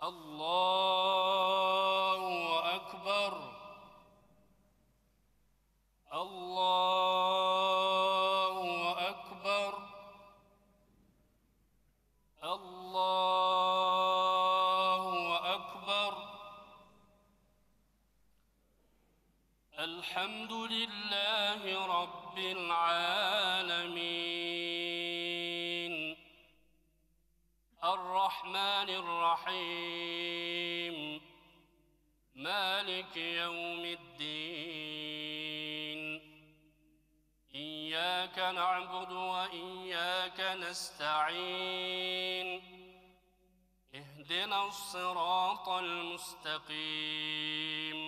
الله أكبر. الله أكبر. الله أكبر. الحمد لله رب العالمين الرحمن الرحيم مالك يوم الدين إياك نعبد وإياك نستعين اهدنا الصراط المستقيم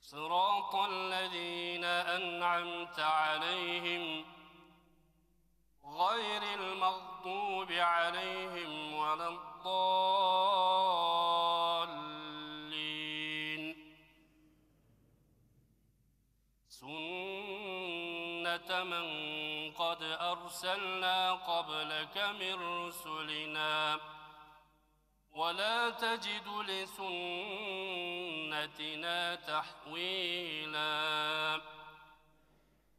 صراط الذين أنعمت عليهم غير المغضوب عليهم ولا الضالين. سنة من قد أرسلنا قبلك من رسلنا ولا تجد لسنتنا تحويلا.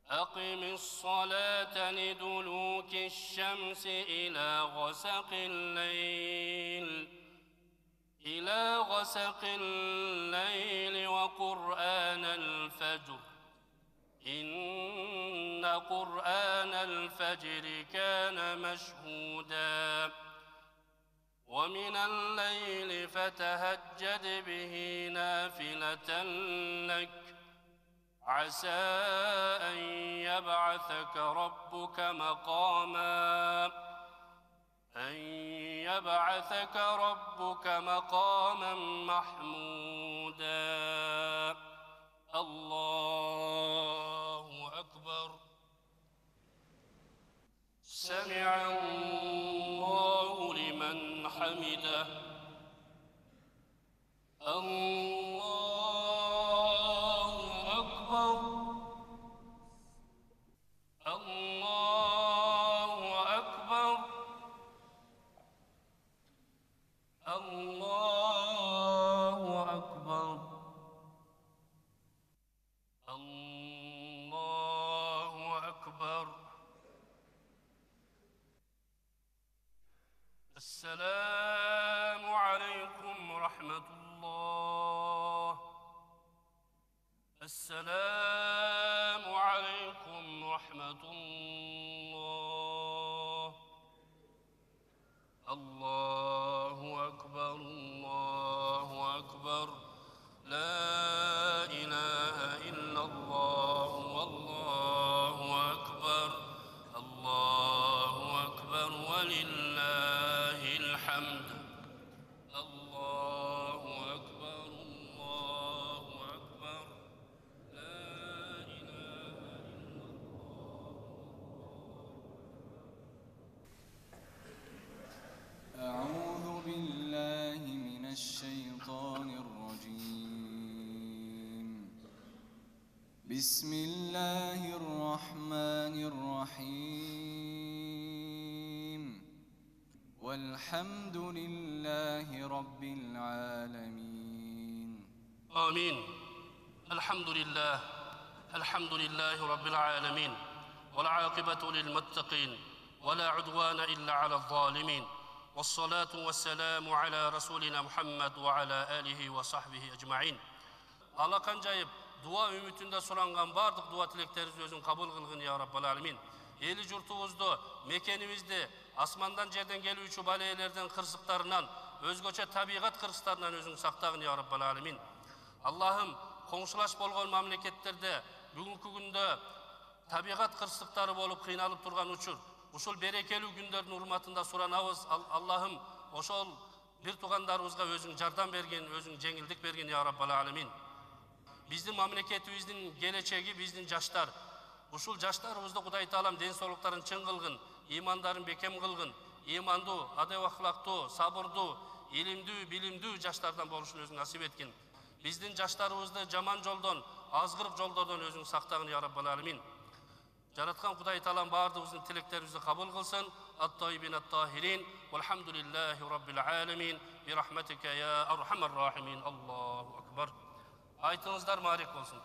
أقم الصلاة لدلوك الشمس إلى غسق الليل وقرآن الفجر إن قرآن الفجر كان مشهودا. ومن الليل فتهجد به نافلة لك عسى أن يبعثك ربك مقاما محمودا. الله أكبر. سمع الله لمن حمده. الله أكبر. الله أكبر. الله أكبر. الله أكبر. السلام عليكم ورحمة الله. السلام عليكم ورحمة الله. الله أكبر. الله أكبر. لا إله إلا الله والله أكبر. الله أكبر ولله الحمد. الله أكبر. الله أكبر. لا إله إلا الله. أعوذ بالله من الشيطان الرجيم. بسم الله الرحمن الرحيم. والحمد لله رب العالمين. آمين. الحمد لله. الحمد لله رب العالمين والعاقبة للمتقين ولا عدوان إلا على الظالمين والصلاة والسلام على رسولنا محمد وعلى آله وصحبه أجمعين. Алакан жайып, дуа үмүтүндө суранган бардык дуа тилектерибизди өзүң кабыл кылгын я Раббал Аламин. Эли журтубузду, мекенибизди асмандан жерден келүүчү балээлерден, кырсыктарынан, өзгөчө табигат кырсыктарынан өзүң сактагын я Раббал Аламин. Аллахым, коңшулаш болгон мамлекеттерде бүгүнкү күндө табигат кырсыктары болуп кыйналып турган учур, ушул берекелүү күндөрдүн урматында суранабыз. Аллахым, ошол бир туугандарыбызга өзүң жардам бергин, өзүң жеңилдик бергин я Раббал Аламин. Биздин мамлекетибиздин келечеги биздин жаштар. Ушул жаштарыбызды Кудай Таалам ден соолуктарын чың кылгын, имандарын бекем кылгын, имандуу, адеп ахлактуу, сабырдуу, илимдүү, билимдүү жаштардан болушун өзүң насип эткин. Биздин жаштарыбызды жаман жолдон, азгырык жолдордон өзүң сактагын я Раббал Аламин. Жаратқан Құдай Таалам бардығымыздың тілектерімізді қабыл қылсын. Ат-тайбин ат-тахирин. Валхамдулиллахи раббил аламин. Бирахматика я архамар рахимин. Аллаху акбар. Айтыңыздар, марик болсын.